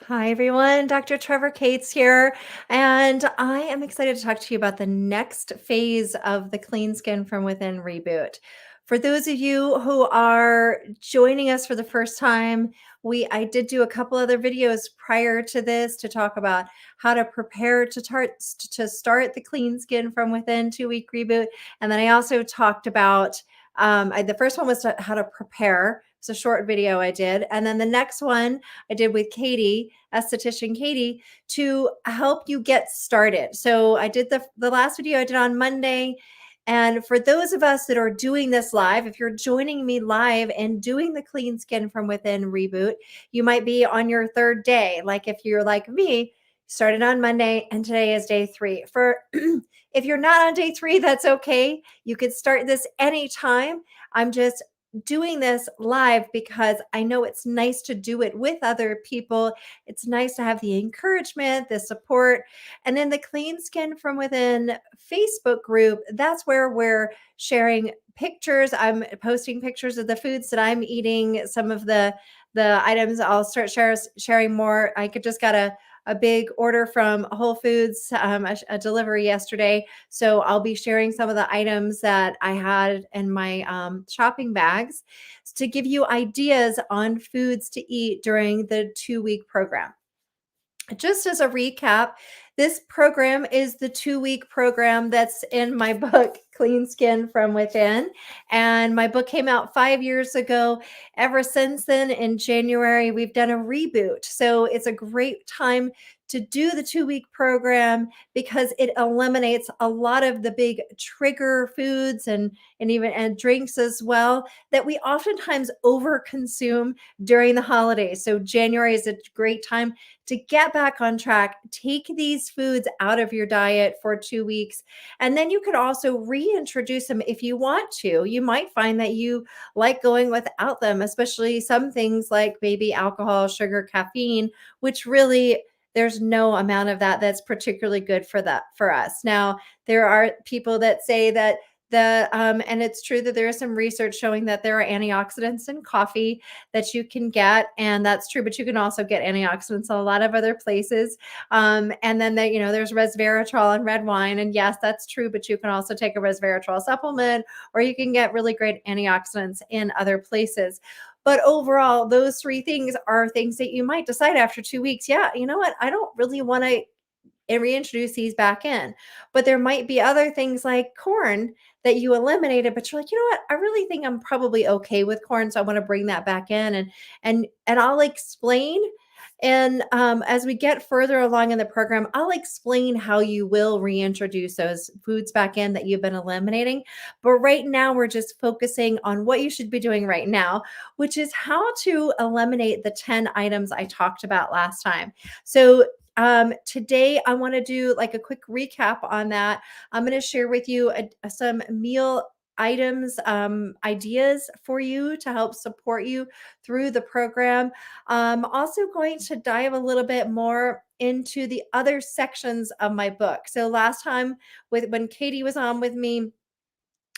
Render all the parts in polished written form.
Hi, everyone. Dr. Trevor Cates here, and I am excited to talk to you about the next phase of the Clean Skin from Within reboot. For those of you who are joining us for the first time, I did do a couple other videos prior to this to talk about how to prepare to start the Clean Skin from Within 2-week reboot, and then I also talked about the first one was how to prepare. It's a short video I did, and then the next one I did with Katie, esthetician Katie, to help you get started. So I did the last video I did on Monday. And for those of us that are doing this live, if you're joining me live and doing the Clean Skin from Within reboot, you might be on your third day. Like if you're like me, started on Monday and today is day 3. For if you're not on day 3, that's okay. You could start this anytime. I'm just doing this live because I know it's nice to do it with other people. It's nice to have the encouragement, the support. And in the Clean Skin from Within Facebook group, that's where we're sharing pictures. I'm posting pictures of the foods that I'm eating, some of the items. I'll start sharing more. I could just got a big order from Whole Foods, a delivery yesterday. So I'll be sharing some of the items that I had in my shopping bags to give you ideas on foods to eat during the 2-week program. Just as a recap, this program is the 2-week program that's in my book, Clean Skin from Within. And my book came out 5 years ago. Ever since then, in January, we've done a reboot. So it's a great time to do the 2-week program because it eliminates a lot of the big trigger foods and even and drinks as well that we oftentimes overconsume during the holidays. So January is a great time to get back on track. Take these foods out of your diet for 2 weeks. And then you could also reintroduce them if you want to. You might find that you like going without them, especially some things like maybe alcohol, sugar, caffeine, which really there's no amount of that that's particularly good for us. Now, there are people that say that and it's true that there is some research showing that there are antioxidants in coffee that you can get, and that's true, but you can also get antioxidants in a lot of other places. And then there's resveratrol in red wine, and yes, that's true, but you can also take a resveratrol supplement, or you can get really great antioxidants in other places. But overall, those 3 things are things that you might decide after 2 weeks. Yeah, you know what? I don't really want to reintroduce these back in. But there might be other things like corn that you eliminated, but you're like, you know what? I really think I'm probably okay with corn, so I want to bring that back in, and I'll explain. And as we get further along in the program, I'll explain how you will reintroduce those foods back in that you've been eliminating. But right now, we're just focusing on what you should be doing right now, which is how to eliminate the 10 items I talked about last time. So today I want to do like a quick recap on that. I'm going to share with you some meal items, ideas for you to help support you through the program. Also going to dive a little bit more into the other sections of my book. So last time when Katie was on with me,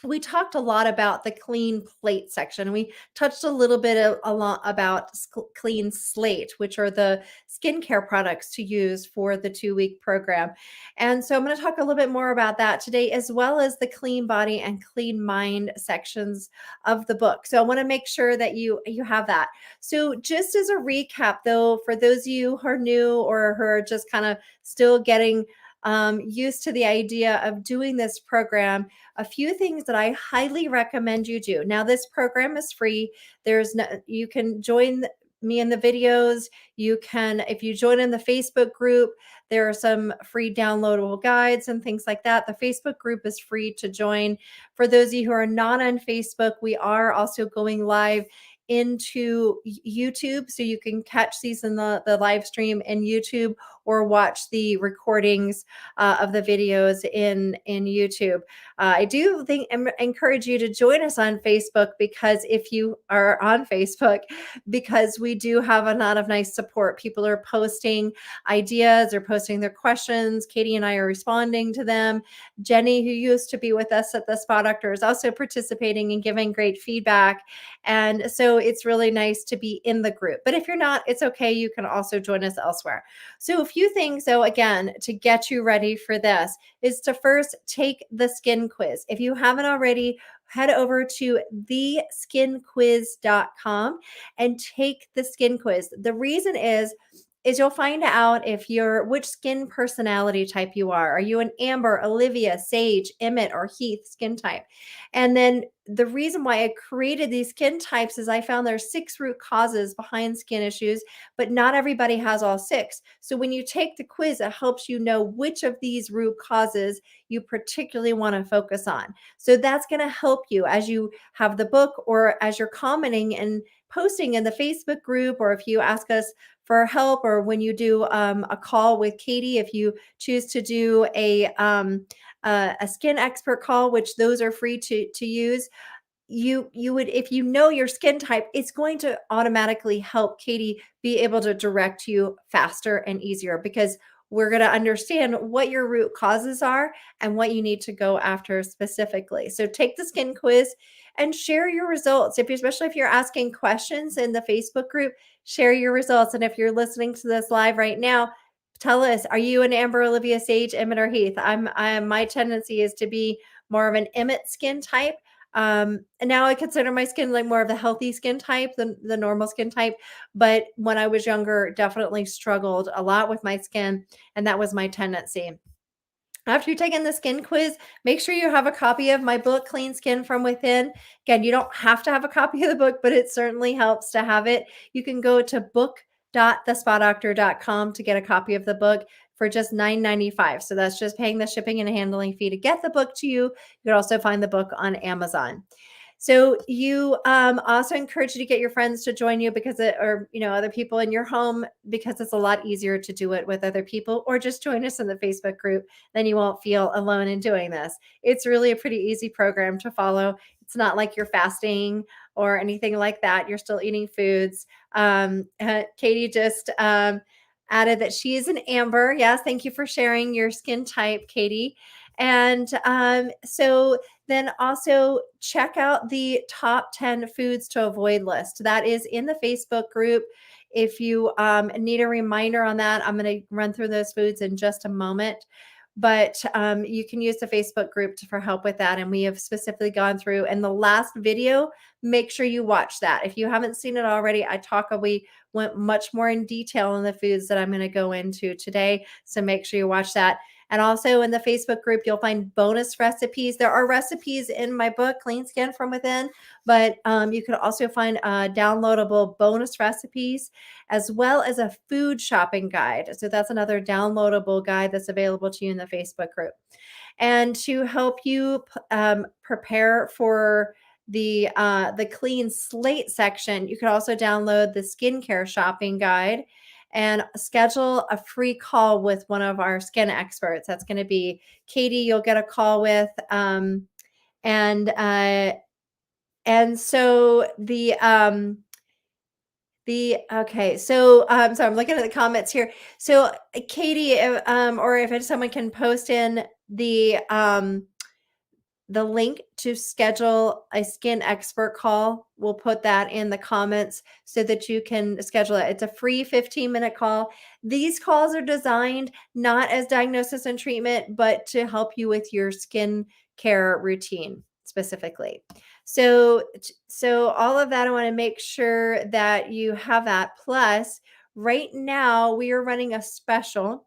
we talked a lot about the clean plate section. We touched a little bit a lot about clean slate, which are the skincare products to use for the 2-week program. And so I'm going to talk a little bit more about that today, as well as the clean body and clean mind sections of the book. So I want to make sure that you have that. So just as a recap, though, for those of you who are new or who are just kind of still getting used to the idea of doing this program, a few things that I highly recommend you do. Now, this program is free. You can join me in the videos. You can, if you join in the Facebook group, there are some free downloadable guides and things like that. The Facebook group is free to join. For those of you who are not on Facebook, we are also going live into YouTube, so you can catch these in the live stream in YouTube or watch the recordings of the videos in YouTube. I do encourage you to join us on Facebook, because if you are on Facebook, because we do have a lot of nice support. People are posting ideas or posting their questions. Katie and I are responding to them. Jenny, who used to be with us at the Spa Doctor, is also participating and giving great feedback. And so it's really nice to be in the group. But if you're not, it's okay. You can also join us elsewhere. So, a few things, though, again, to get you ready for this is to first take the skin quiz. If you haven't already, head over to theskinquiz.com and take the skin quiz. The reason is you'll find out if you're which skin personality type you are. Are you an Amber, Olivia, Sage, Emmett, or Heath skin type? And then the reason why I created these skin types is I found there's 6 root causes behind skin issues, but not everybody has all 6. So when you take the quiz, it helps you know which of these root causes you particularly want to focus on. So that's going to help you as you have the book or as you're commenting and posting in the Facebook group, or if you ask us for help, or when you do a call with Katie, if you choose to do a skin expert call, which those are free to use, you would, if you know your skin type, it's going to automatically help Katie be able to direct you faster and easier, because we're going to understand what your root causes are and what you need to go after specifically. So take the skin quiz and share your results. Especially if you're asking questions in the Facebook group, share your results. And if you're listening to this live right now, tell us, are you an Amber, Olivia, Sage, Emmett, or Heath? My tendency is to be more of an Emmett skin type. And now I consider my skin like more of the healthy skin type than the normal skin type. But when I was younger, definitely struggled a lot with my skin, and that was my tendency. After you've taken the skin quiz, make sure you have a copy of my book, Clean Skin from Within. Again, you don't have to have a copy of the book, but it certainly helps to have it. You can go to book.thespadoctor.com to get a copy of the book for just $9.95. So that's just paying the shipping and handling fee to get the book to you. You can also find the book on Amazon. So you also encourage you to get your friends to join you, because or other people in your home, because it's a lot easier to do it with other people, or just join us in the Facebook group. Then you won't feel alone in doing this. It's really a pretty easy program to follow. It's not like you're fasting or anything like that. You're still eating foods. Katie just added that she is an Amber. Yes, thank you for sharing your skin type, Katie. And so then also check out the top 10 foods to avoid list. That is in the Facebook group. If you need a reminder on that, I'm going to run through those foods in just a moment. But you can use the Facebook group for help with that. And we have specifically gone through in the last video. Make sure you watch that. If you haven't seen it already, we went much more in detail on the foods that I'm going to go into today. So make sure you watch that. And also in the Facebook group, you'll find bonus recipes. There are recipes in my book, Clean Skin from Within, but you can also find downloadable bonus recipes, as well as a food shopping guide. So that's another downloadable guide that's available to you in the Facebook group. And to help you prepare for the clean slate section, you can also download the skincare shopping guide and schedule a free call with one of our skin experts. That's going to be Katie. You'll get a call with, and so okay. So I'm looking at the comments here. So Katie, or if someone can post in the link to schedule a skin expert call. We'll put that in the comments so that you can schedule it. It's a free 15-minute call. These calls are designed not as diagnosis and treatment, but to help you with your skin care routine specifically. So all of that, I want to make sure that you have that. Plus, right now we are running a special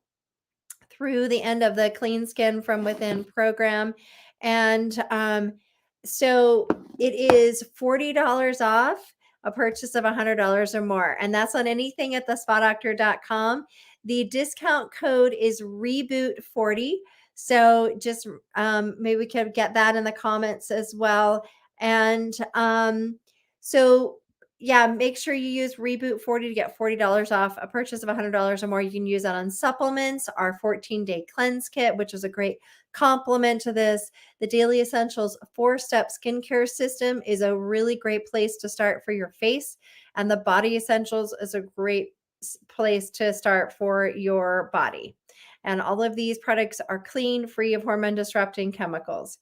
through the end of the Clean Skin from Within program. And so it is $40 off a purchase of $100 or more. And that's on anything at thespadoctor.com. The discount code is Reboot40. So just maybe we could get that in the comments as well. And so yeah, make sure you use Reboot 40 to get $40 off a purchase of $100 or more. You can use that on supplements, our 14-day cleanse kit, which is a great complement to this. The Daily Essentials 4-step skincare system is a really great place to start for your face. And the Body Essentials is a great place to start for your body. And all of these products are clean, free of hormone disrupting chemicals.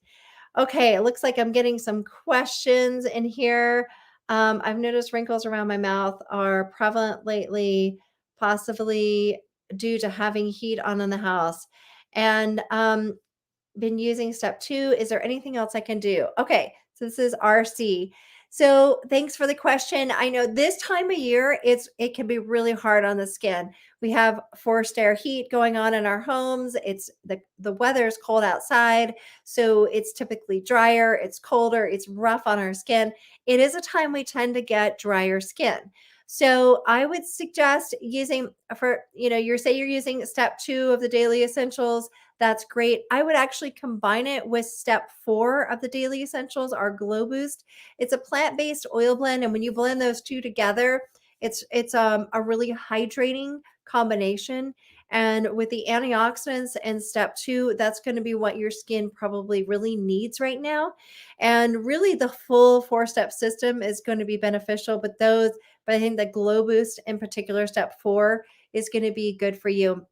Okay, it looks like I'm getting some questions in here. I've noticed wrinkles around my mouth are prevalent lately, possibly due to having heat on in the house. And been using step 2. Is there anything else I can do? Okay, so this is RC. So thanks for the question. I know this time of year it can be really hard on the skin. We have forced air heat going on in our homes. It's the weather is cold outside, so it's typically drier, it's colder, it's rough on our skin. It is a time we tend to get drier skin. So I would suggest using for, you're using step 2 of the daily essentials. That's great. I would actually combine it with step 4 of the daily essentials, our Glow Boost. It's a plant-based oil blend, and when you blend those two together, it's a really hydrating combination. And with the antioxidants in step 2, that's going to be what your skin probably really needs right now. And really the full 4-step system is going to be beneficial, but I think the Glow Boost in particular, step 4, is going to be good for you.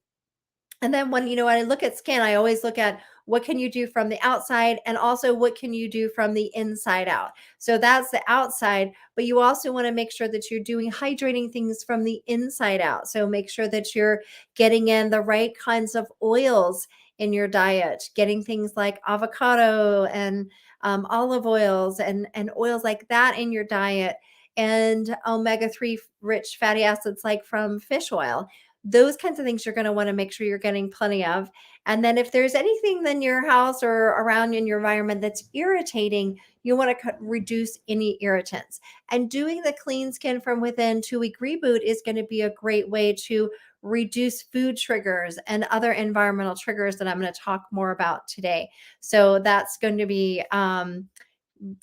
And then when I look at skin, I always look at what can you do from the outside and also what can you do from the inside out. So that's the outside, but you also want to make sure that you're doing hydrating things from the inside out. So make sure that you're getting in the right kinds of oils in your diet, getting things like avocado and olive oils and oils like that in your diet, and omega-3 rich fatty acids like from fish oil. Those kinds of things you're going to want to make sure you're getting plenty of. And then if there's anything in your house or around in your environment that's irritating, you want to reduce any irritants. And doing the clean skin from within 2-week reboot is going to be a great way to reduce food triggers and other environmental triggers that I'm going to talk more about today. So that's going to be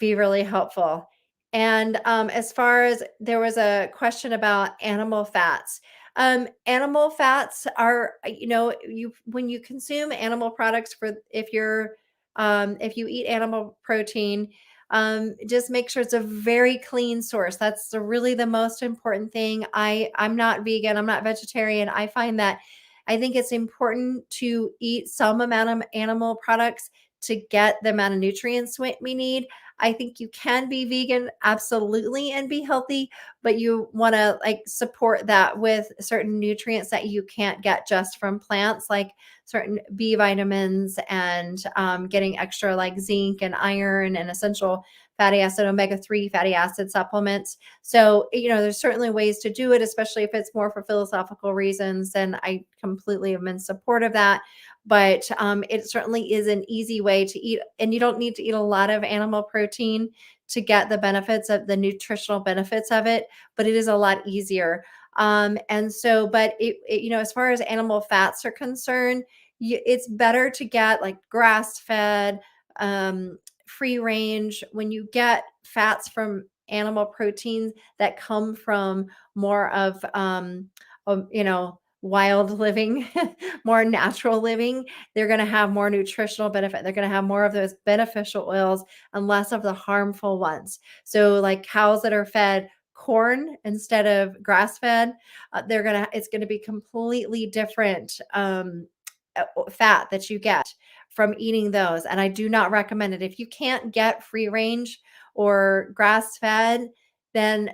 really helpful. And as far as there was a question about animal fats. Animal fats are, you when you consume animal products if you eat animal protein, just make sure it's a very clean source. That's really the most important thing. I'm not vegan, I'm not vegetarian. I think it's important to eat some amount of animal products to get the amount of nutrients we need. I think you can be vegan absolutely and be healthy, but you want to like support that with certain nutrients that you can't get just from plants, like certain B vitamins and getting extra like zinc and iron and essential fatty acid, omega-3 fatty acid supplements. So, there's certainly ways to do it, especially if it's more for philosophical reasons. And I completely am in support of that. But it certainly is an easy way to eat. And you don't need to eat a lot of animal protein to get the benefits of the nutritional benefits of it, but it is a lot easier. And so, but as far as animal fats are concerned, it's better to get like grass fed, free range. When you get fats from animal proteins that come from more of, wild living, more natural living, they're going to have more nutritional benefit. They're going to have more of those beneficial oils and less of the harmful ones. So like cows that are fed corn instead of grass fed, it's going to be completely different fat that you get from eating those. And I do not recommend it. If you can't get free range or grass fed, then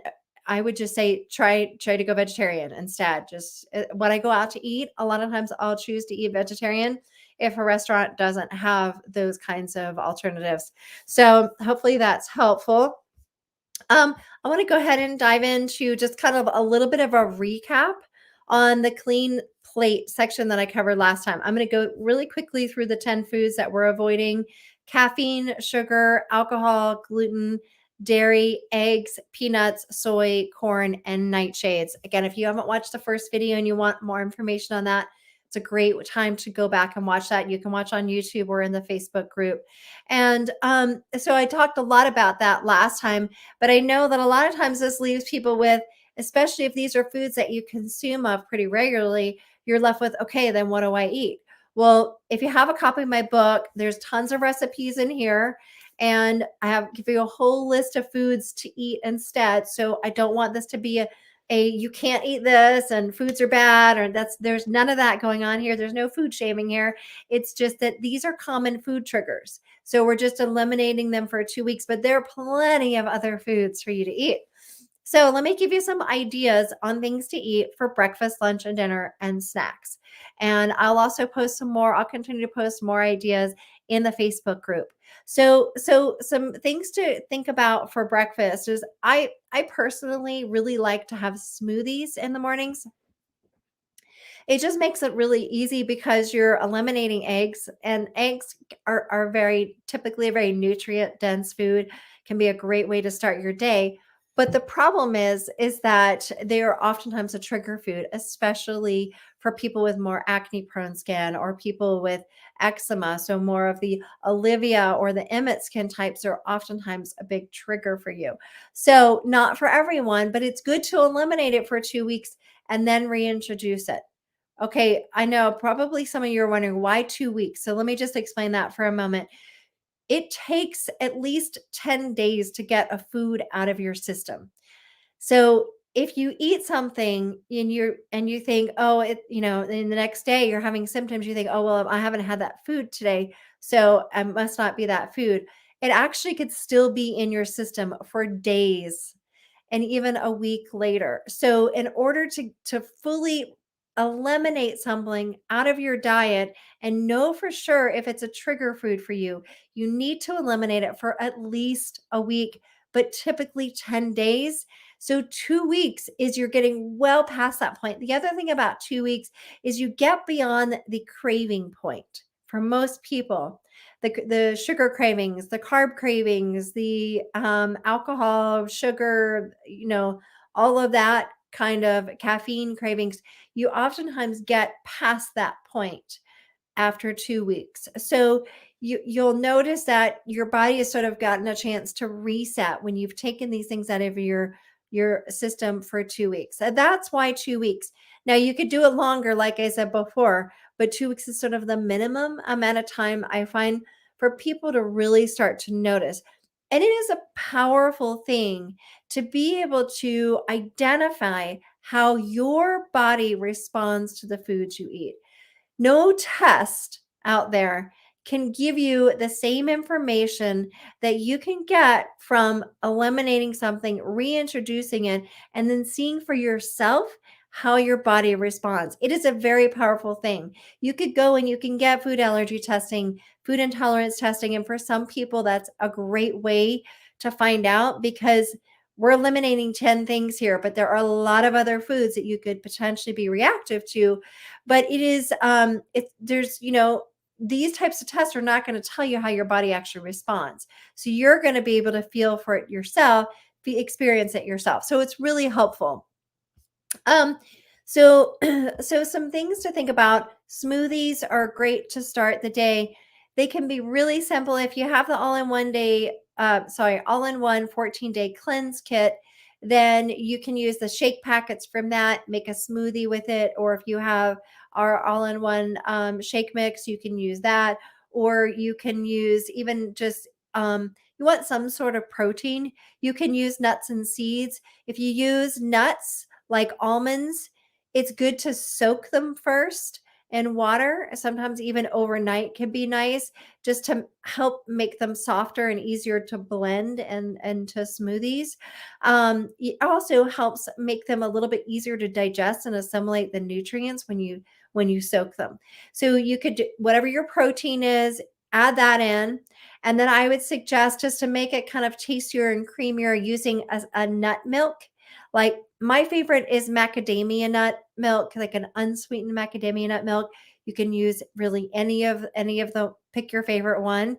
I would just say try to go vegetarian instead. Just when I go out to eat, a lot of times I'll choose to eat vegetarian if a restaurant doesn't have those kinds of alternatives. So hopefully that's helpful. I want to go ahead and dive into just kind of a little bit of a recap on the clean plate section that I covered last time. I'm going to go really quickly through the 10 foods that we're avoiding: caffeine, sugar, alcohol, gluten, dairy, eggs, peanuts, soy, corn, and nightshades. Again, if you haven't watched the first video and you want more information on that, it's a great time to go back and watch that. You can watch on YouTube or in the Facebook group. And so I talked a lot about that last time, but I know that a lot of times this leaves people with, especially if these are foods that you consume of pretty regularly, you're left with, okay, then what do I eat? Well, if you have a copy of my book, there's tons of recipes in here. And give you a whole list of foods to eat instead. So I don't want this to be a you can't eat this and foods are bad, or there's none of that going on here. There's no food shaming here. It's just that these are common food triggers. So we're just eliminating them for 2 weeks, but there are plenty of other foods for you to eat. So let me give you some ideas on things to eat for breakfast, lunch, and dinner and snacks. And I'll also post some more. I'll continue to post more ideas in the Facebook group. So some things to think about for breakfast is I personally really like to have smoothies in the mornings. It just makes it really easy because you're eliminating eggs, and eggs are very typically a very nutrient dense food, can be a great way to start your day. But the problem is that they are oftentimes a trigger food, especially for people with more acne prone skin or people with eczema. So more of the Olivia or the Emmett skin types are oftentimes a big trigger for you. So not for everyone, but it's good to eliminate it for 2 weeks and then reintroduce it. Okay, I know probably some of you are wondering why 2 weeks. So let me just explain that for a moment. It takes at least 10 days to get a food out of your system. So if you eat something and you think, oh, in the next day you're having symptoms, you think, oh, well, I haven't had that food today, so it must not be that food. It actually could still be in your system for days and even a week later. So in order to fully eliminate something out of your diet and know for sure if it's a trigger food for you, you need to eliminate it for at least a week, but typically 10 days. So 2 weeks is you're getting well past that point. The other thing about 2 weeks is you get beyond the craving point. For most people, the sugar cravings, the carb cravings, the alcohol, sugar, all of that kind of caffeine cravings, you oftentimes get past that point after 2 weeks. So you'll notice that your body has sort of gotten a chance to reset when you've taken these things out of your system for 2 weeks. So that's why 2 weeks. Now you could do it longer like I said before, but 2 weeks is sort of the minimum amount of time I find for people to really start to notice. And it is a powerful thing to be able to identify how your body responds to the foods you eat. No test out there can give you the same information that you can get from eliminating something, reintroducing it, and then seeing for yourself how your body responds. It is a very powerful thing. You could go and you can get food allergy testing, food intolerance testing, and for some people, that's a great way to find out because we're eliminating 10 things here, but there are a lot of other foods that you could potentially be reactive to. But it is there's these types of tests are not going to tell you how your body actually responds, so you're going to be able to feel for it yourself, experience it yourself, so it's really helpful. um, so so some things to think about. Smoothies are great to start the day. They can be really simple if you have the all-in-one 14-day cleanse kit. Then you can use the shake packets from that, make a smoothie with it, or if you have our all-in-one shake mix, you can use that, or you can use even just you want some sort of protein, you can use nuts and seeds. If you use nuts like almonds, it's good to soak them first in water. Sometimes even overnight can be nice just to help make them softer and easier to blend and into smoothies. It also helps make them a little bit easier to digest and assimilate the nutrients when you soak them. So you could do whatever your protein is, add that in. And then I would suggest, just to make it kind of tastier and creamier, using a nut milk. Like my favorite is macadamia nut milk, like an unsweetened macadamia nut milk. You can use really any of the, pick your favorite one.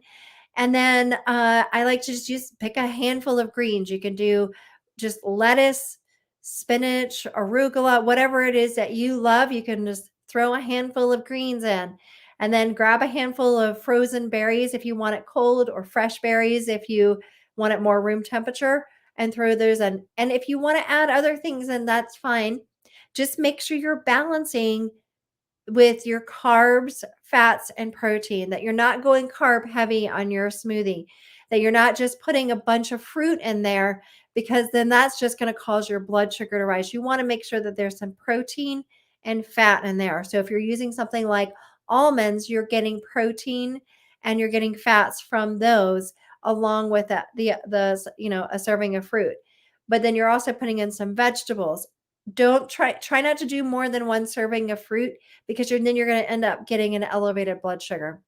And then I like to just pick a handful of greens. You can do just lettuce, spinach, arugula, whatever it is that you love. You can just throw a handful of greens in, and then grab a handful of frozen berries if you want it cold, or fresh berries if you want it more room temperature, and throw those in. And if you want to add other things in, that's fine. Just make sure you're balancing with your carbs, fats, and protein, that you're not going carb heavy on your smoothie, that you're not just putting a bunch of fruit in there, because then that's just going to cause your blood sugar to rise. You want to make sure that there's some protein and fat in there. So if you're using something like almonds, you're getting protein and you're getting fats from those, along with that, a serving of fruit. but then you're also putting in some vegetables. Don't try not to do more than one serving of fruit because then you're going to end up getting an elevated blood sugar.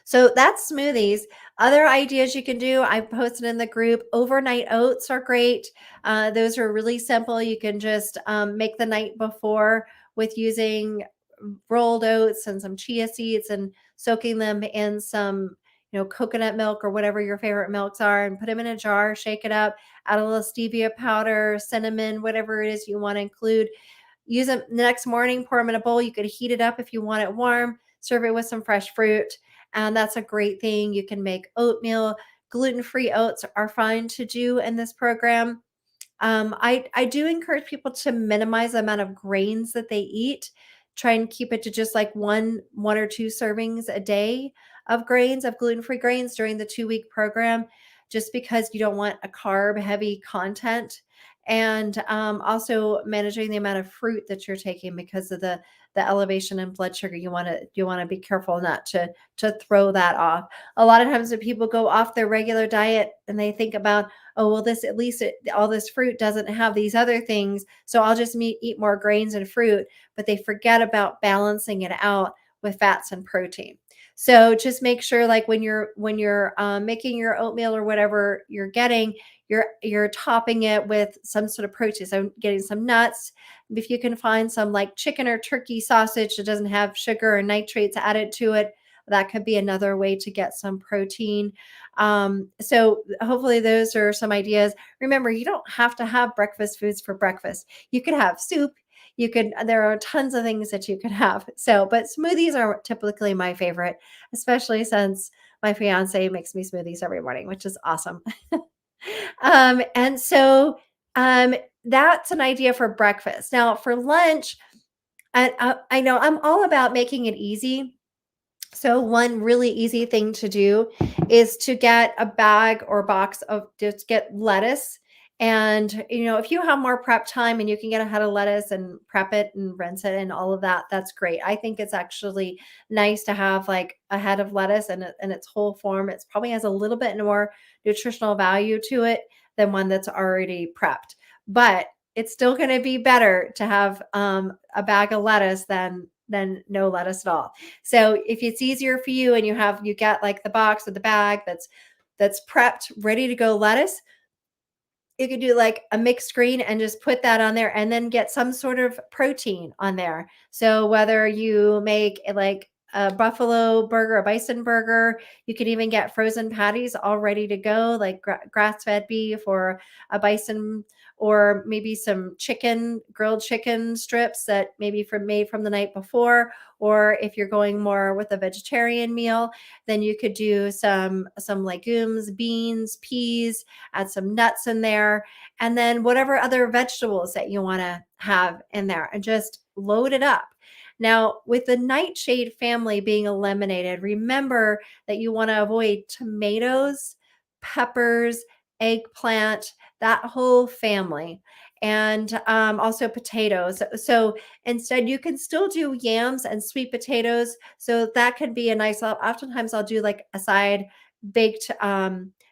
So that's smoothies. Other ideas you can do, I posted in the group. Overnight oats are great. Those are really simple. You can just make the night before with using rolled oats and some chia seeds and soaking them in some, coconut milk or whatever your favorite milks are, and put them in a jar, shake it up, add a little stevia powder, cinnamon, whatever it is you want to include. Use them the next morning, pour them in a bowl. You could heat it up if you want it warm, serve it with some fresh fruit. And that's a great thing. You can make oatmeal. Gluten-free oats are fine to do in this program. I do encourage people to minimize the amount of grains that they eat. Try and keep it to just like one or two servings a day of grains, of gluten-free grains during the 2-week program, just because you don't want a carb heavy content. And also managing the amount of fruit that you're taking because of the elevation in blood sugar. You want to be careful not to throw that off. A lot of times when people go off their regular diet and they think about, oh, well, this at least all this fruit doesn't have these other things, so I'll just eat more grains and fruit, but they forget about balancing it out with fats and protein. So just make sure, like when you're making your oatmeal or whatever you're getting, you're topping it with some sort of protein. So getting some nuts. If you can find some like chicken or turkey sausage that doesn't have sugar or nitrates added to it, that could be another way to get some protein. So hopefully those are some ideas. Remember, you don't have to have breakfast foods for breakfast. You could have soup. There are tons of things that you could have. So, but smoothies are typically my favorite, especially since my fiance makes me smoothies every morning, which is awesome. And so um, that's an idea for breakfast. Now for lunch, I know I'm all about making it easy. So one really easy thing to do is to get a bag or box of just get lettuce. And if you have more prep time and you can get a head of lettuce and prep it and rinse it and all of that, that's great. I think it's actually nice to have like a head of lettuce in its whole form. It's probably has a little bit more nutritional value to it than one that's already prepped. But it's still going to be better to have a bag of lettuce than no lettuce at all. So if it's easier for you and you get like the box or the bag that's prepped, ready to go lettuce, you could do like a mixed green and just put that on there and then get some sort of protein on there. So whether you make like a buffalo burger, a bison burger, you can even get frozen patties all ready to go, like grass-fed beef or a bison, or maybe some grilled chicken strips that maybe made from the night before. Or if you're going more with a vegetarian meal, then you could do some legumes, beans, peas, add some nuts in there, and then whatever other vegetables that you want to have in there, and just load it up. Now, with the nightshade family being eliminated, remember that you want to avoid tomatoes, peppers, eggplant, that whole family, and also potatoes. So instead, you can still do yams and sweet potatoes. So that could be a nice. Oftentimes, I'll do like a side baked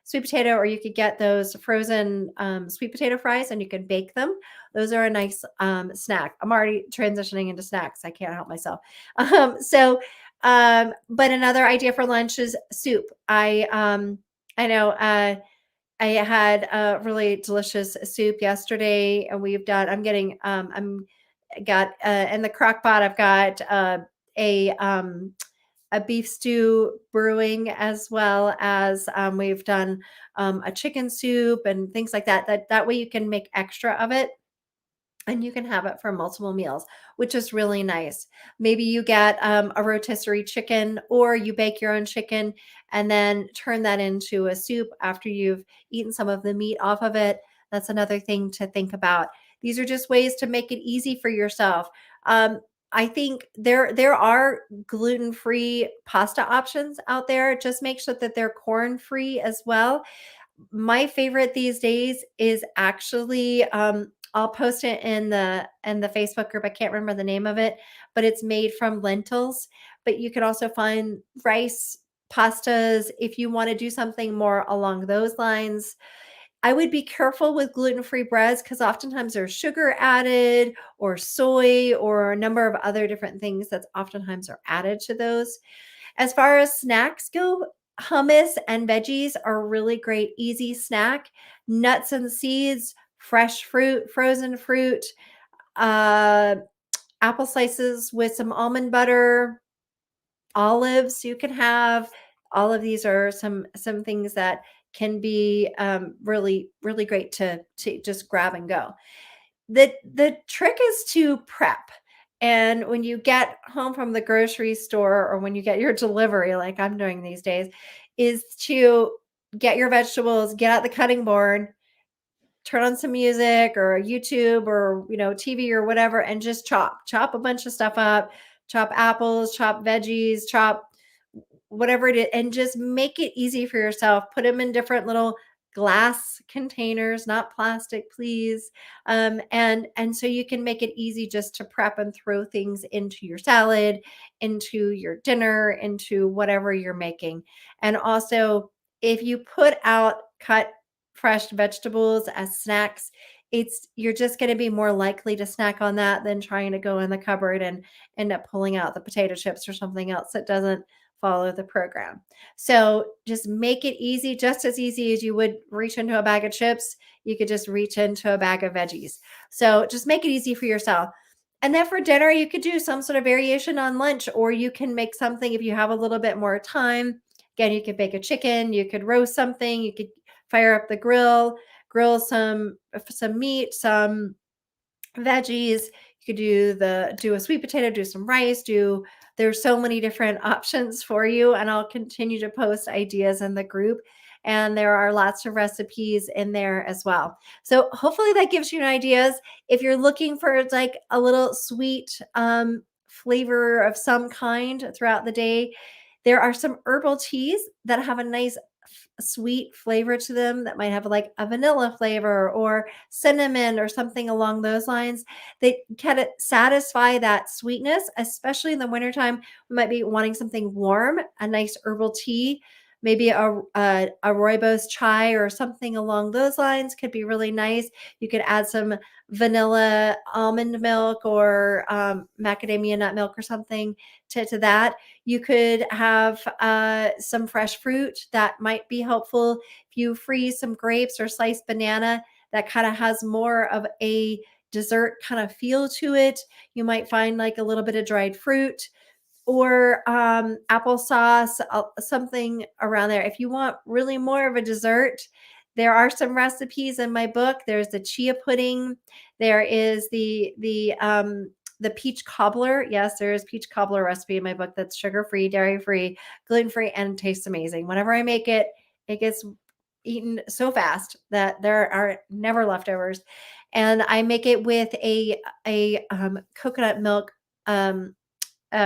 sweet potato, or you could get those frozen sweet potato fries and you can bake them. Those are a nice snack. I'm already transitioning into snacks. I can't help myself. But another idea for lunch is soup. I know I had a really delicious soup yesterday, and I got in the crock pot. I've got a a beef stew brewing, as well as we've done a chicken soup and things like that. That way you can make extra of it and you can have it for multiple meals, which is really nice. Maybe you get a rotisserie chicken, or you bake your own chicken and then turn that into a soup after you've eaten some of the meat off of it. That's another thing to think about. These are just ways to make it easy for yourself. I think there are gluten-free pasta options out there. Just make sure that they're corn-free as well. My favorite these days is actually I'll post it in the Facebook group. I can't remember the name of it, but it's made from lentils. But you can also find rice pastas if you want to do something more along those lines. I would be careful with gluten-free breads because oftentimes there's sugar added or soy or a number of other different things that oftentimes are added to those. As far as snacks go, hummus and veggies are a really great, easy snack. Nuts and seeds, fresh fruit, frozen fruit, uh, apple slices with some almond butter, olives you can have. All of these are some things that can be really really great to just grab and go. The trick is to prep. And when you get home from the grocery store or when you get your delivery, like I'm doing these days, is to get your vegetables, get out the cutting board, turn on some music or YouTube or TV or whatever, and just chop a bunch of stuff up, chop apples, chop veggies, chop whatever it is, and just make it easy for yourself. Put them in different little glass containers, not plastic, please. And so you can make it easy just to prep and throw things into your salad, into your dinner, into whatever you're making. And also, if you put out cut fresh vegetables as snacks, you're just going to be more likely to snack on that than trying to go in the cupboard and end up pulling out the potato chips or something else that doesn't follow the program. So just make it easy, just as easy as you would reach into a bag of chips, you could just reach into a bag of veggies. So just make it easy for yourself. And then for dinner, you could do some sort of variation on lunch, or you can make something if you have a little bit more time. Again, you could bake a chicken, you could roast something, you could fire up the grill some meat, some veggies. You could do a sweet potato, do some rice, there's so many different options for you, and I'll continue to post ideas in the group. And there are lots of recipes in there as well. So hopefully that gives you ideas. If you're looking for like a little sweet flavor of some kind throughout the day, there are some herbal teas that have a nice sweet flavor to them that might have like a vanilla flavor or cinnamon or something along those lines. They kind of satisfy that sweetness, especially in the wintertime. We might be wanting something warm, a nice herbal tea, maybe a rooibos chai or something along those lines could be really nice. You could add some vanilla almond milk or macadamia nut milk or something to that. You could have some fresh fruit that might be helpful. If you freeze some grapes or sliced banana, that kind of has more of a dessert kind of feel to it. You might find like a little bit of dried fruit or applesauce, something around there. If you want really more of a dessert, there are some recipes in my book. There's the chia pudding. There is the peach cobbler. Yes, there is peach cobbler recipe in my book that's sugar-free, dairy-free, gluten-free, and tastes amazing. Whenever I make it, it gets eaten so fast that there are never leftovers. And I make it with a coconut milk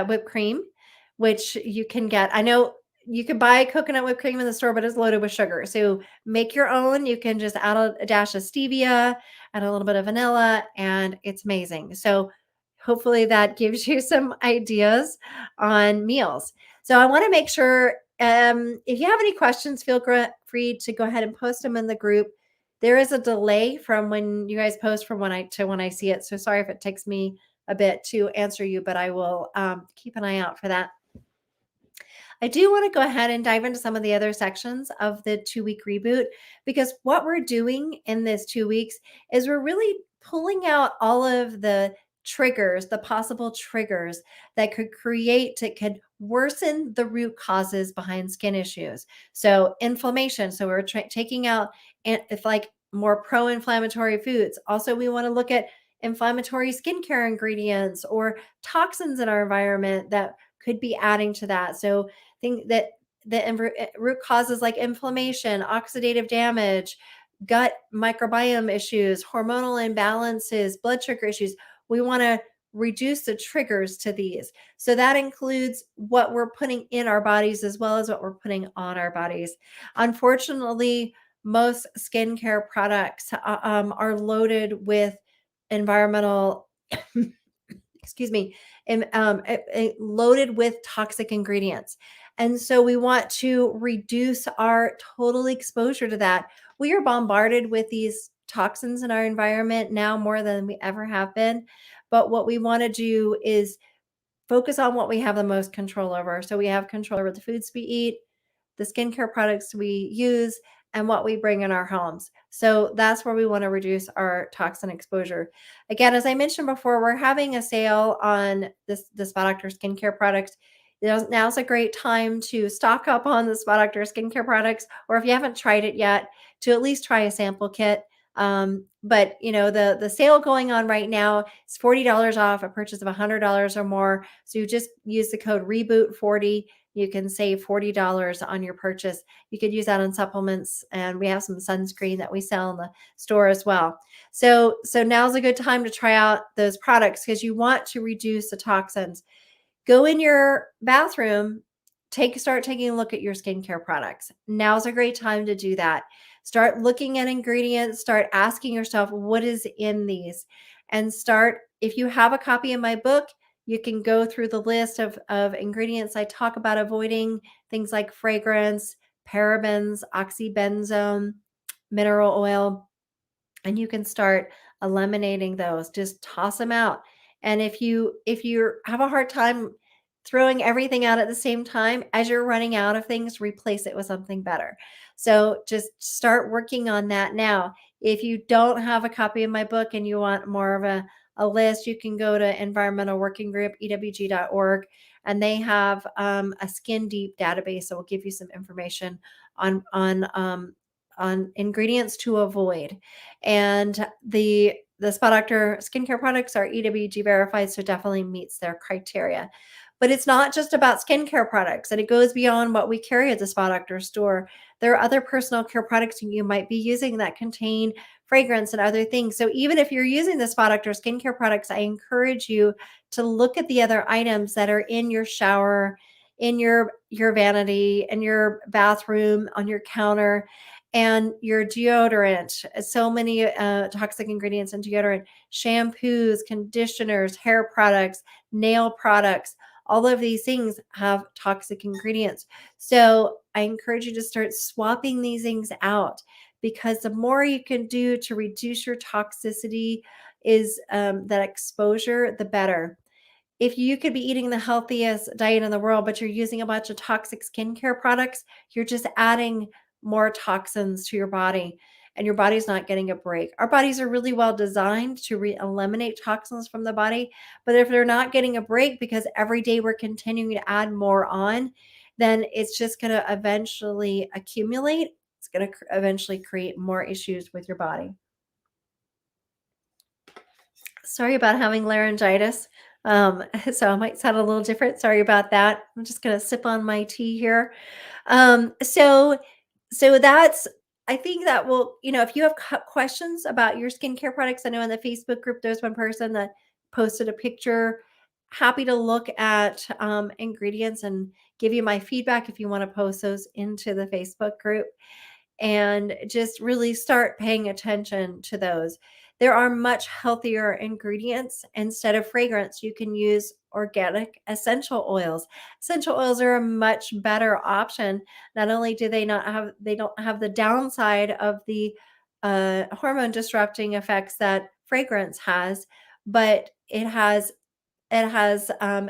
whipped cream, which you can get. I know you can buy coconut whipped cream in the store, but it's loaded with sugar. So make your own. You can just add a dash of stevia, add a little bit of vanilla, and it's amazing. So hopefully that gives you some ideas on meals. So I want to make sure if you have any questions, feel free to go ahead and post them in the group. There is a delay from when you guys post from when I see it. So sorry if it takes me a bit to answer you, but I will keep an eye out for that. I do want to go ahead and dive into some of the other sections of the 2-week reboot, because what we're doing in this 2 weeks is we're really pulling out all of the triggers, the possible triggers that could worsen the root causes behind skin issues. So inflammation. So we're taking out if like more pro-inflammatory foods. Also, we want to look at inflammatory skincare ingredients or toxins in our environment that could be adding to that. So think that the root causes like inflammation, oxidative damage, gut microbiome issues, hormonal imbalances, blood sugar issues. We want to reduce the triggers to these. So that includes what we're putting in our bodies as well as what we're putting on our bodies. Unfortunately, most skincare products are loaded with environmental excuse me, loaded with toxic ingredients. And so we want to reduce our total exposure to that. We are bombarded with these toxins in our environment now more than we ever have been. But what we want to do is focus on what we have the most control over. So we have control over the foods we eat, the skincare products we use, and what we bring in our homes. So that's where we want to reduce our toxin exposure. Again, as I mentioned before, we're having a sale on the Spot Doctor skincare products. Now's a great time to stock up on the Spot Doctor skincare products, or if you haven't tried it yet, to at least try a sample kit. But the sale going on right now is $40 off a purchase of $100 or more. So you just use the code reboot40. You can save $40 on your purchase. You could use that on supplements, and we have some sunscreen that we sell in the store as well. So now's a good time to try out those products because you want to reduce the toxins. Go in your bathroom, start taking a look at your skincare products. Now's a great time to do that. Start looking at ingredients, start asking yourself what is in these, and start, if you have a copy of my book, you can go through the list of ingredients I talk about avoiding, things like fragrance, parabens, oxybenzone, mineral oil, and you can start eliminating those. Just toss them out. And if you have a hard time throwing everything out at the same time, as you're running out of things, replace it with something better. So just start working on that now. If you don't have a copy of my book and you want more of a list, you can go to Environmental Working Group, ewg.org, and they have a skin deep database that will give you some information on ingredients to avoid. And the Spot Doctor skincare products are EWG verified, so definitely meets their criteria. But it's not just about skincare products, and it goes beyond what we carry at the Spot Doctor store. There are other personal care products you might be using that contain fragrance and other things. So even if you're using the Spot Doctor skincare products, I encourage you to look at the other items that are in your shower, in your vanity, in your bathroom, on your counter, and your deodorant. So many toxic ingredients in deodorant, shampoos, conditioners, hair products, nail products. All of these things have toxic ingredients. So I encourage you to start swapping these things out, because the more you can do to reduce your toxicity is that exposure, the better. If you could be eating the healthiest diet in the world, but you're using a bunch of toxic skincare products, you're just adding more toxins to your body, and your body's not getting a break. Our bodies are really well designed to eliminate toxins from the body, but if they're not getting a break because every day we're continuing to add more on, then it's just going to eventually accumulate. It's going to eventually create more issues with your body. Sorry about having laryngitis. So I might sound a little different. Sorry about that. I'm just gonna sip on my tea here. So that's, I think that will, if you have questions about your skincare products, I know in the Facebook group there's one person that posted a picture. Happy to look at ingredients and give you my feedback if you want to post those into the Facebook group, and just really start paying attention to those. There are much healthier ingredients. Instead of fragrance, you can use organic essential oils. Essential oils are a much better option. Not only do they don't have the downside of the hormone disrupting effects that fragrance has, but it has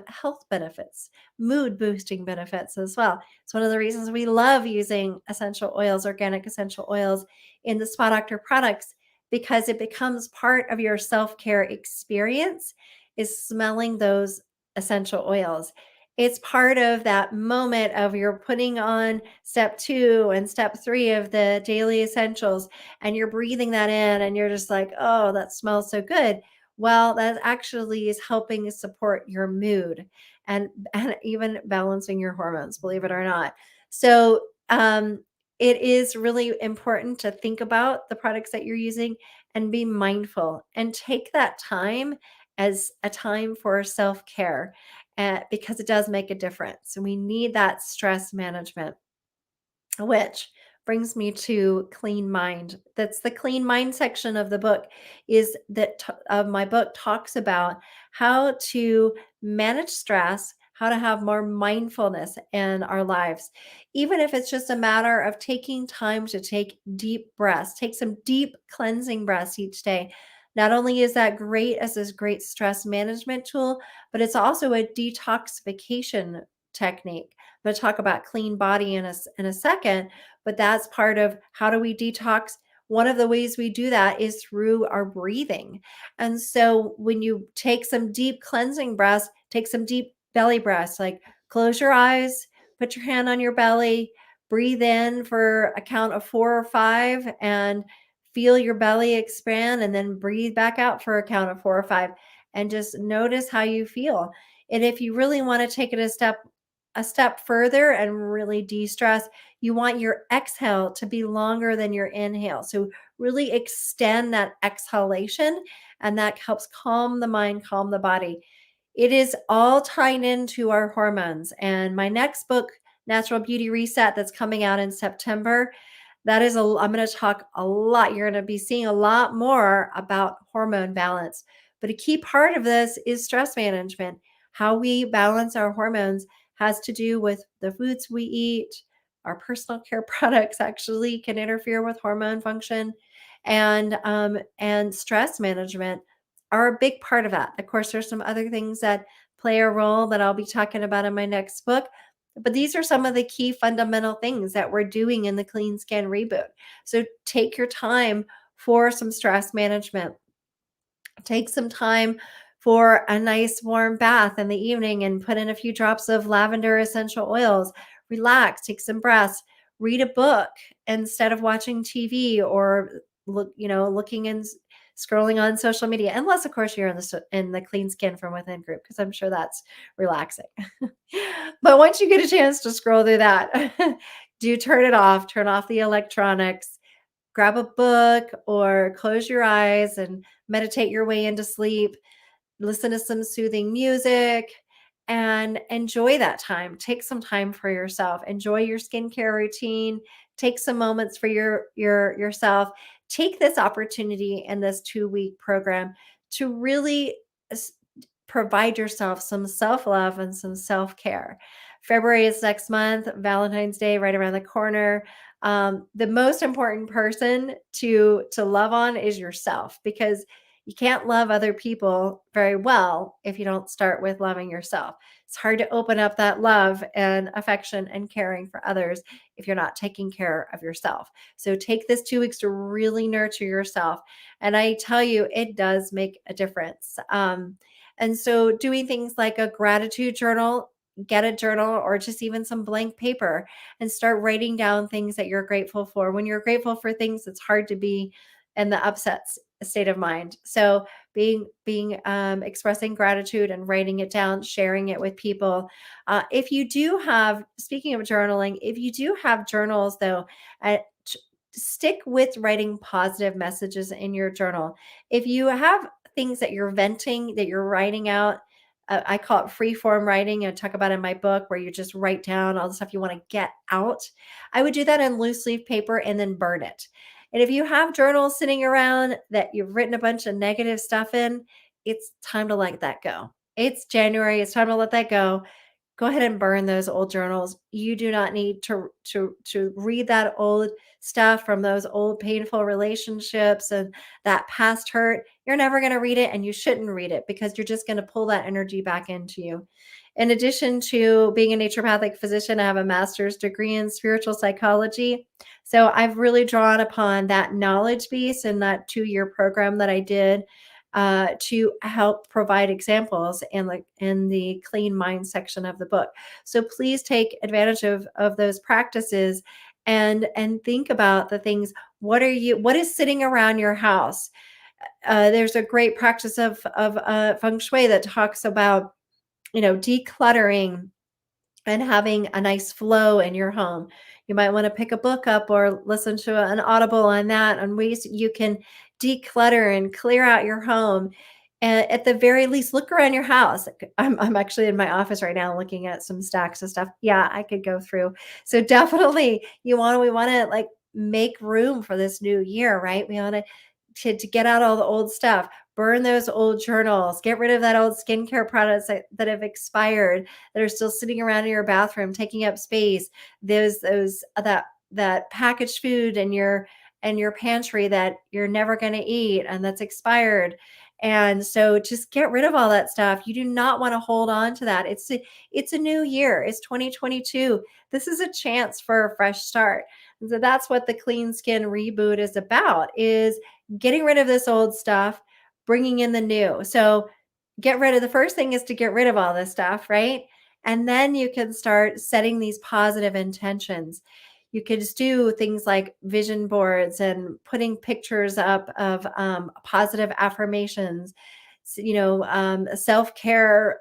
health benefits, mood boosting benefits as well. It's one of the reasons we love using essential oils, organic essential oils in the Spa Doctor products, because it becomes part of your self-care experience is smelling those essential oils. It's part of that moment of you're putting on step 2 and step 3 of the daily essentials, and you're breathing that in and you're just like, oh, that smells so good. Well, that actually is helping support your mood and even balancing your hormones, believe it or not. So, it is really important to think about the products that you're using and be mindful and take that time as a time for self-care, because it does make a difference. And we need that stress management, which brings me to clean mind. That's the clean mind section of the book, is that of my book talks about how to manage stress, how to have more mindfulness in our lives. Even if it's just a matter of taking time to take deep breaths, take some deep cleansing breaths each day. Not only is that great as this great stress management tool, but it's also a detoxification technique. I'm going to talk about clean body in a second, but that's part of how do we detox. One of the ways we do that is through our breathing. And so when you take some deep cleansing breaths, take some deep belly breaths, like close your eyes, put your hand on your belly, breathe in for a count of 4 or 5, and feel your belly expand, and then breathe back out for a count of 4 or 5, and just notice how you feel. And if you really want to take it a step further and really de-stress, you want your exhale to be longer than your inhale. So really extend that exhalation, and that helps calm the mind, calm the body. It is all tied into our hormones. And my next book, Natural Beauty Reset, that's coming out in September, I'm going to talk a lot. You're going to be seeing a lot more about hormone balance. But a key part of this is stress management. How we balance our hormones has to do with the foods we eat. Our personal care products actually can interfere with hormone function, and stress management are a big part of that. Of course, there's some other things that play a role that I'll be talking about in my next book. But these are some of the key fundamental things that we're doing in the Clean Skin Reboot. So take your time for some stress management. Take some time for a nice warm bath in the evening and put in a few drops of lavender essential oils. Relax, take some breaths, read a book instead of watching TV or looking and scrolling on social media. Unless, of course, you're in the Clean Skin from Within group, because I'm sure that's relaxing. But once you get a chance to scroll through that, do turn it off. Turn off the electronics, grab a book or close your eyes and meditate your way into sleep. Listen to some soothing music and enjoy that time. Take some time for yourself. Enjoy your skincare routine. Take some moments for yourself. Take this opportunity in this 2-week program to really s- provide yourself some self-love and some self-care. February is next month, Valentine's Day right around the corner. The most important person to love on is yourself, because you can't love other people very well if you don't start with loving yourself. It's hard to open up that love and affection and caring for others if you're not taking care of yourself. So take this 2 weeks to really nurture yourself. And I tell you, it does make a difference. And so doing things like a gratitude journal, get a journal or just even some blank paper, and start writing down things that you're grateful for. When you're grateful for things, it's hard to be in the state of mind. So being expressing gratitude and writing it down, sharing it with people. If you do have, speaking of journaling, if you do have journals though, uh, stick with writing positive messages in your journal. If you have things that you're venting, that you're writing out, I call it free form writing. I talk about in my book, where you just write down all the stuff you want to get out. I would do that in loose leaf paper and then burn it. And if you have journals sitting around that you've written a bunch of negative stuff in, it's time to let that go. It's January. It's time to let that go. Go ahead and burn those old journals. You do not need to read that old stuff from those old painful relationships and that past hurt. You're never going to read it, and you shouldn't read it, because you're just going to pull that energy back into you. In addition to being a naturopathic physician, I have a master's degree in spiritual psychology. So I've really drawn upon that knowledge base in that 2-year program that I did, to help provide examples in the clean mind section of the book. So please take advantage of those practices, and think about the things. What is sitting around your house? There's a great practice of feng shui that talks about decluttering and having a nice flow in your home. You might want to pick a book up or listen to an audible on that, on ways you can declutter and clear out your home. And at the very least, look around your house. I'm actually in my office right now looking at some stacks of stuff. Yeah, I could go through. So definitely we want to like make room for this new year, right? We want to get out all the old stuff. burn those old journals, get rid of that old skincare products that have expired, that are still sitting around in your bathroom, taking up space. That packaged food in your pantry that you're never going to eat and that's expired. And so just get rid of all that stuff. You do not want to hold on to that. It's a new year. It's 2022. This is a chance for a fresh start. And so that's what the Clean Skin Reboot is about, is getting rid of this old stuff, bringing in the new. So get rid of the first thing is to get rid of all this stuff, right? And then you can start setting these positive intentions. You could just do things like vision boards and putting pictures up of positive affirmations, self care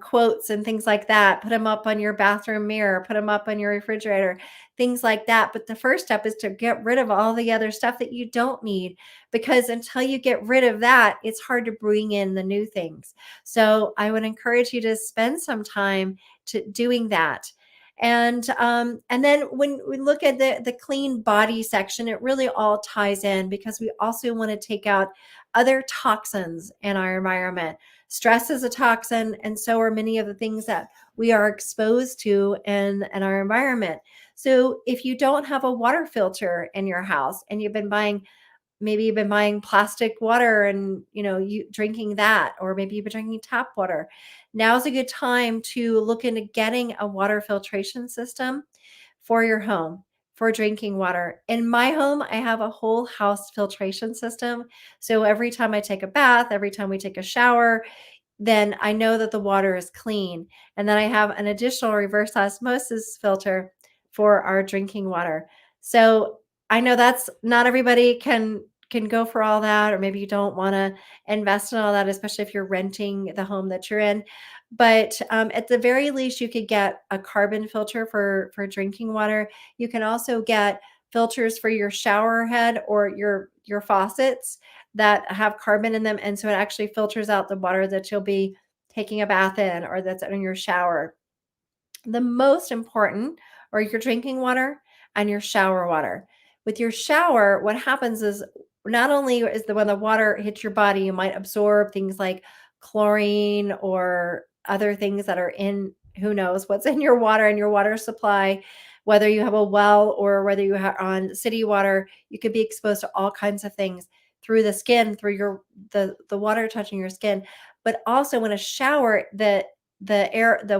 quotes and things like that. Put them up on your bathroom mirror, put them up on your refrigerator, things like that. But the first step is to get rid of all the other stuff that you don't need, because until you get rid of that, it's hard to bring in the new things. So I would encourage you to spend some time to doing that. And then when we look at the clean body section, it really all ties in, because we also want to take out other toxins in our environment. Stress is a toxin, and so are many of the things that we are exposed to in our environment. So if you don't have a water filter in your house and maybe you've been buying plastic water and you drinking that, or maybe you've been drinking tap water, now's a good time to look into getting a water filtration system for your home for drinking water. In my home, I have a whole house filtration system. So every time I take a bath, every time we take a shower, then I know that the water is clean. And then I have an additional reverse osmosis filter for our drinking water. So I know that's not everybody can go for all that, or maybe you don't want to invest in all that, especially if you're renting the home that you're in. But at the very least, you could get a carbon filter for drinking water. You can also get filters for your shower head or your faucets that have carbon in them, and so it actually filters out the water that you'll be taking a bath in or that's in your shower. The most important are your drinking water and your shower water. With your shower, what happens is, not only is when the water hits your body, you might absorb things like chlorine or other things that are in, who knows what's in your water and your water supply. Whether you have a well or whether you are on city water, you could be exposed to all kinds of things through the skin, through the water touching your skin. But also in a shower, the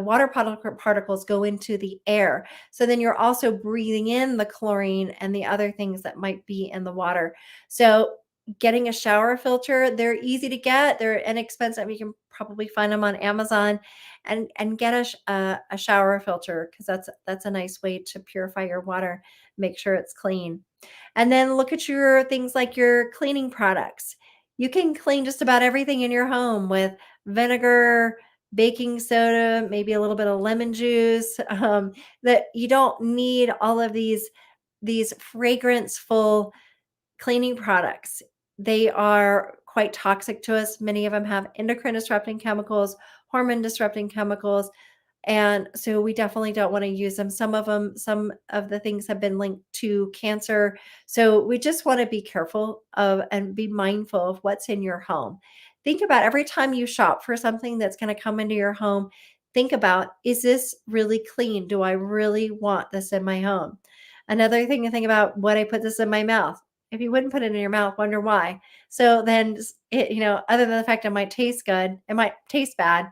water particles go into the air. So then you're also breathing in the chlorine and the other things that might be in the water. So getting a shower filter, they're easy to get. They're inexpensive. You can probably find them on Amazon, and get a shower filter, because that's a nice way to purify your water, make sure it's clean. And then look at your things like your cleaning products. You can clean just about everything in your home with vinegar, baking soda, maybe a little bit of lemon juice. That you don't need all of these fragrance-full cleaning products. They are quite toxic to us. Many of them have endocrine disrupting chemicals, hormone disrupting chemicals, and so we definitely don't want to use them. Some of the things have been linked to cancer. So we just want to be careful of and be mindful of what's in your home. Think about every time you shop for something that's going to come into your home, think about, is this really clean? Do I really want this in my home? Another thing to think about, would I put this in my mouth? If you wouldn't put it in your mouth, wonder why. So then, other than the fact it might taste good, it might taste bad,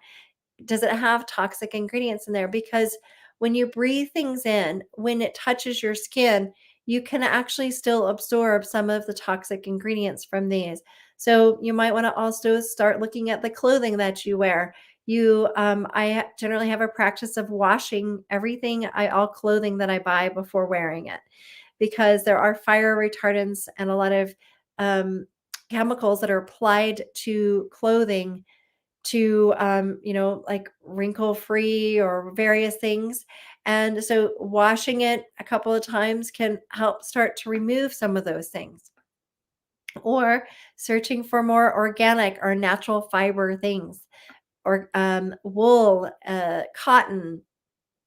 does it have toxic ingredients in there? Because when you breathe things in, when it touches your skin, you can actually still absorb some of the toxic ingredients from these. So you might want to also start looking at the clothing that you wear. I generally have a practice of washing all clothing that I buy before wearing it, because there are fire retardants and a lot of um, chemicals that are applied to clothing to like wrinkle free or various things. And so washing it a couple of times can help start to remove some of those things, or searching for more organic or natural fiber things, or wool, cotton,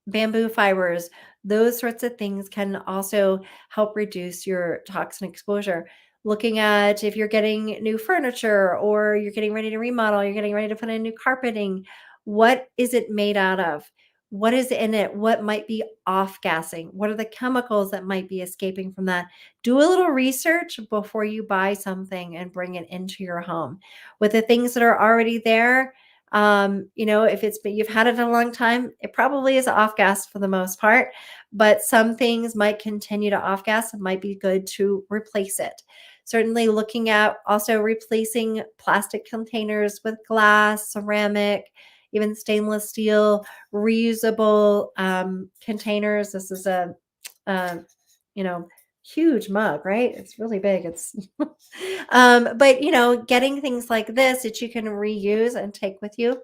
bamboo fibers. Those sorts of things can also help reduce your toxin exposure. looking at if you're getting new furniture or you're getting ready to remodel, you're getting ready to put in new carpeting. What is it made out of? What is in it? What might be off gassing? What are the chemicals that might be escaping from that? Do a little research before you buy something and bring it into your home. With the things that are already there, if it's been you've had it a long time, it probably is off gas for the most part, but some things might continue to off gas. It might be good to replace it. Certainly looking at also replacing plastic containers with glass, ceramic, even stainless steel, reusable containers. This is a you know, huge mug, right? It's really big. It's but getting things like this that you can reuse and take with you.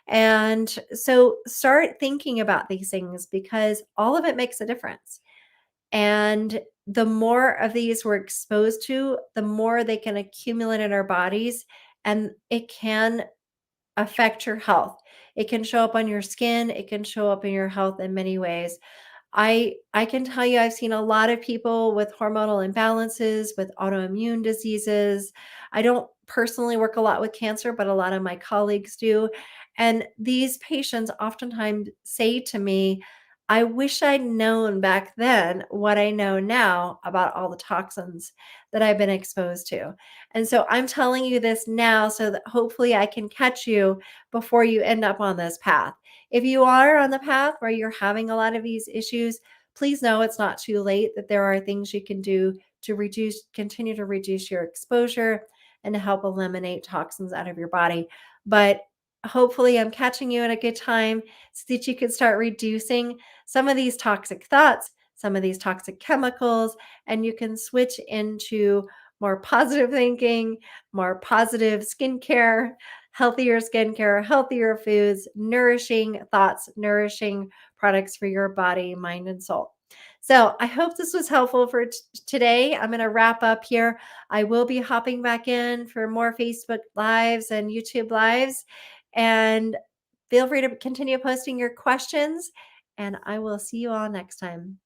And so start thinking about these things because all of it makes a difference. And the more of these we're exposed to, the more they can accumulate in our bodies and it can affect your health. It can show up on your skin, it can show up in your health in many ways. I can tell you I've seen a lot of people with hormonal imbalances, with autoimmune diseases. I don't personally work a lot with cancer, but a lot of my colleagues do. And these patients oftentimes say to me, I wish I'd known back then what I know now about all the toxins that I've been exposed to. And so I'm telling you this now so that hopefully I can catch you before you end up on this path. If you are on the path where you're having a lot of these issues, please know it's not too late, that there are things you can do to continue to reduce your exposure and to help eliminate toxins out of your body. But hopefully, I'm catching you at a good time so that you can start reducing some of these toxic thoughts, some of these toxic chemicals, and you can switch into more positive thinking, more positive skincare, healthier skincare, healthier foods, nourishing thoughts, nourishing products for your body, mind, and soul. So I hope this was helpful for today. I'm going to wrap up here. I will be hopping back in for more Facebook Lives and YouTube Lives. And feel free to continue posting your questions. And I will see you all next time.